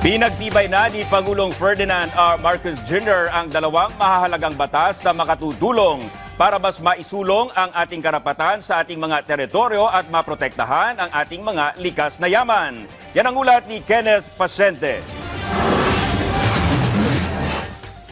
Pinagtibay na ni Pangulong Ferdinand R. Marcos Jr. ang dalawang mahahalagang batas na makatutulong para mas maisulong ang ating karapatan sa ating mga teritoryo at maprotektahan ang ating mga likas na yaman. Yan ang ulat ni Kenneth Pasente.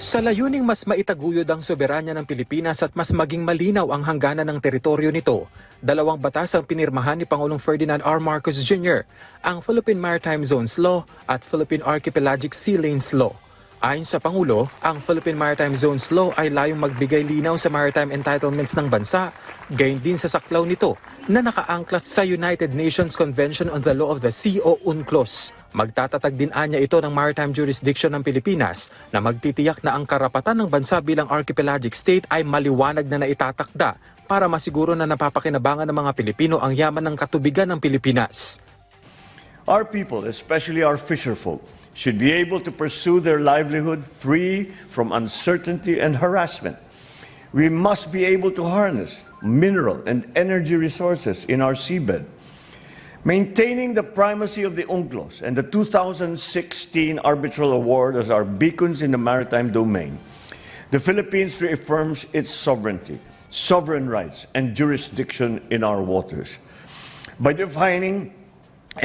Sa layuning mas maitaguyod ang soberanya ng Pilipinas at mas maging malinaw ang hangganan ng teritoryo nito, dalawang batas ang pinirmahan ni Pangulong Ferdinand R. Marcos Jr., ang Philippine Maritime Zones Law at Philippine Archipelagic Sea Lanes Law. Ayon sa Pangulo, ang Philippine Maritime Zones Law ay layong magbigay linaw sa maritime entitlements ng bansa, gayon din sa saklaw nito na nakaangkla sa United Nations Convention on the Law of the Sea o UNCLOS. Magtatatag din anya ito ng maritime jurisdiction ng Pilipinas na magtitiyak na ang karapatan ng bansa bilang archipelagic state ay maliwanag na naitatakda para masiguro na napapakinabangan ng mga Pilipino ang yaman ng katubigan ng Pilipinas. Our people, especially our fisherfolk, should be able to pursue their livelihood free from uncertainty and harassment. We must be able to harness mineral and energy resources in our seabed. Maintaining the primacy of the UNCLOS and the 2016 Arbitral Award as our beacons in the maritime domain, the Philippines reaffirms its sovereignty, sovereign rights, and jurisdiction in our waters. By defining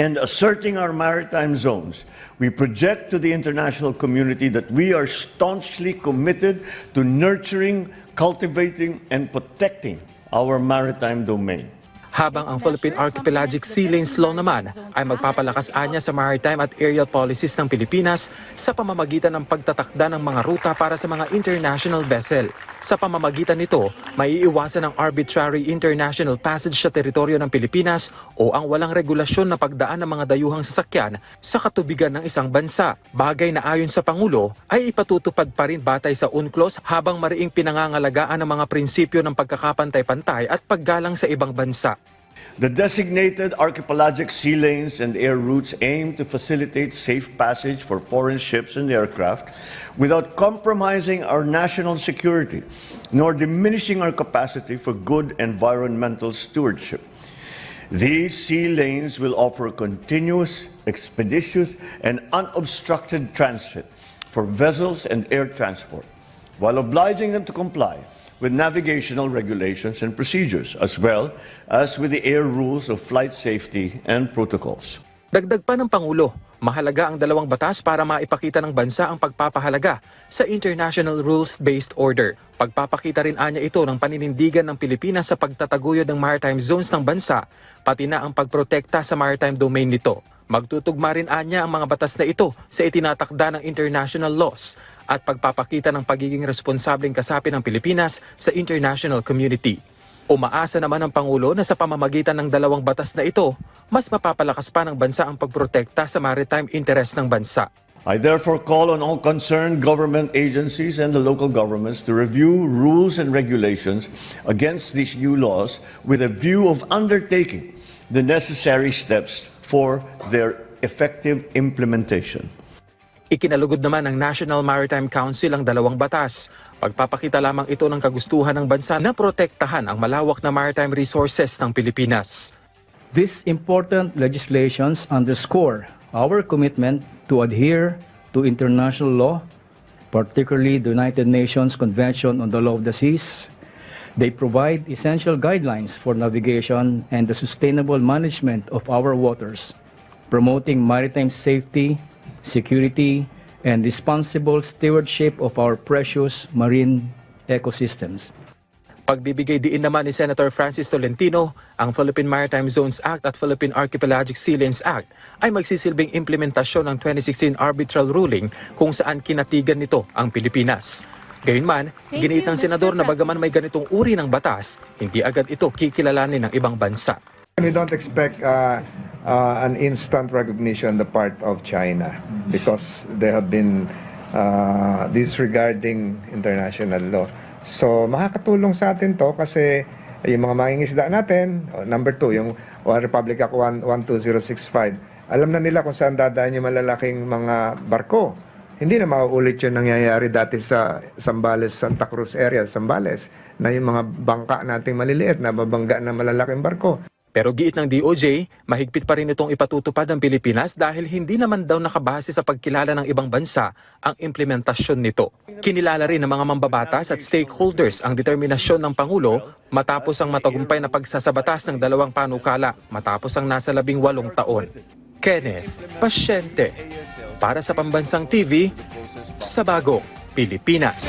and asserting our maritime zones, we project to the international community that we are staunchly committed to nurturing, cultivating, and protecting our maritime domain. Habang ang Philippine Archipelagic Sea Lanes Law naman ay magpapalakas anya sa maritime at aerial policies ng Pilipinas sa pamamagitan ng pagtatakda ng mga ruta para sa mga international vessel. Sa pamamagitan nito, maiiwasan ang arbitrary international passage sa teritoryo ng Pilipinas o ang walang regulasyon na pagdaan ng mga dayuhang sasakyan sa katubigan ng isang bansa. Bagay na ayon sa Pangulo ay ipatutupad pa rin batay sa UNCLOS habang mariing pinangangalagaan ng mga prinsipyo ng pagkakapantay-pantay at paggalang sa ibang bansa. The designated archipelagic sea lanes and air routes aim to facilitate safe passage for foreign ships and aircraft without compromising our national security, nor diminishing our capacity for good environmental stewardship. These sea lanes will offer continuous, expeditious, and unobstructed transit for vessels and air transport, while obliging them to comply with navigational regulations and procedures, as well as with the air rules of flight safety and protocols. Dagdag pa ng Pangulo, mahalaga ang dalawang batas para maipakita ng bansa ang pagpapahalaga sa International Rules-Based Order. Pagpapakita rin anya ito ng paninindigan ng Pilipinas sa pagtataguyod ng maritime zones ng bansa, pati na ang pagprotekta sa maritime domain nito. Magtutugma rin anya ang mga batas na ito sa itinatakda ng international laws at pagpapakita ng pagiging responsableng kasapi ng Pilipinas sa international community. Umaasa naman ang Pangulo na sa pamamagitan ng dalawang batas na ito, mas mapapalakas pa ng bansa ang pagprotekta sa maritime interest ng bansa. I therefore call on all concerned government agencies and the local governments to review rules and regulations against these new laws with a view of undertaking the necessary steps for their effective implementation. Ikinalugod naman ng National Maritime Council ang dalawang batas. Pagpapakita lamang ito ng kagustuhan ng bansa na protektahan ang malawak na maritime resources ng Pilipinas. These important legislations underscore our commitment to adhere to international law, particularly the United Nations Convention on the Law of the Seas. They provide essential guidelines for navigation and the sustainable management of our waters, promoting maritime safety, security, and responsible stewardship of our precious marine ecosystems. Pagbibigay diin naman ni Senator Francis Tolentino, ang Philippine Maritime Zones Act at Philippine Archipelagic Sea Lanes Act ay magsisilbing implementasyon ng 2016 arbitral ruling kung saan kinatigan nito ang Pilipinas. Gayunman, giniit ng senador na bagaman may ganitong uri ng batas, hindi agad ito kikilalanin ng ibang bansa. We don't expect an instant recognition on the part of China because they have been disregarding international law. So makakatulong sa atin to kasi yung mga mangingisda natin, number 2, yung One Republic Act 12065, alam na nila kung saan dadaan yung malalaking mga barko. Hindi na mauulit yung nangyayari dati sa Zambales, Santa Cruz area, Zambales, na yung mga bangka nating maliliit na babangga na malalaking barko. Pero giit ng DOJ, mahigpit pa rin itong ipatutupad ng Pilipinas dahil hindi naman daw nakabase sa pagkilala ng ibang bansa ang implementasyon nito. Kinilala rin ng mga mambabatas at stakeholders ang determinasyon ng Pangulo matapos ang matagumpay na pagsasabatas ng dalawang panukala matapos ang nasa 18 taon. Kenneth Pasyente, para sa Pambansang TV, sa Bagong Pilipinas.